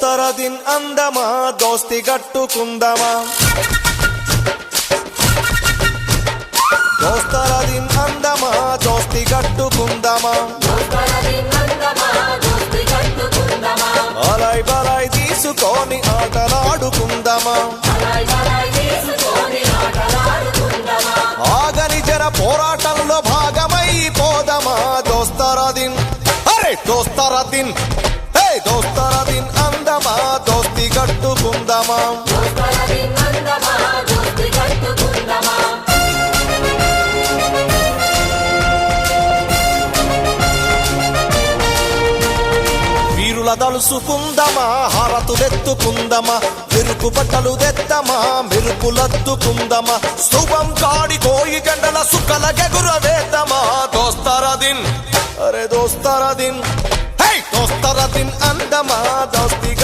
దోస్తర దిన్ అందమా దోస్తి గట్టుకుందమా దోస్తర దిన్ అందమా దోస్తి గట్టుకుందమా అలై బలై తీసుకొని ఆటలాడుకుందమా ఆగని జర పోరాటంలో భాగమై పోదమా దోస్తర దిన్ అరే దోస్తర దిన్ హే దోస్తర దిన్ అందమా దోస్తి గట్టుకుందమా వీరుల దలుసుకుందమా హారతులెత్తుకుందమా మెరుపు బట్టలు తెద్దమా మెరుపులద్దుకుందమా శుభం కాడి కోయి గంటల సుక్కల గెగురవేద్దమా దోస్తర దిన్ అరే దోస్తర దిన్ హే దోస్తర దిన్ అందమా దోస్తి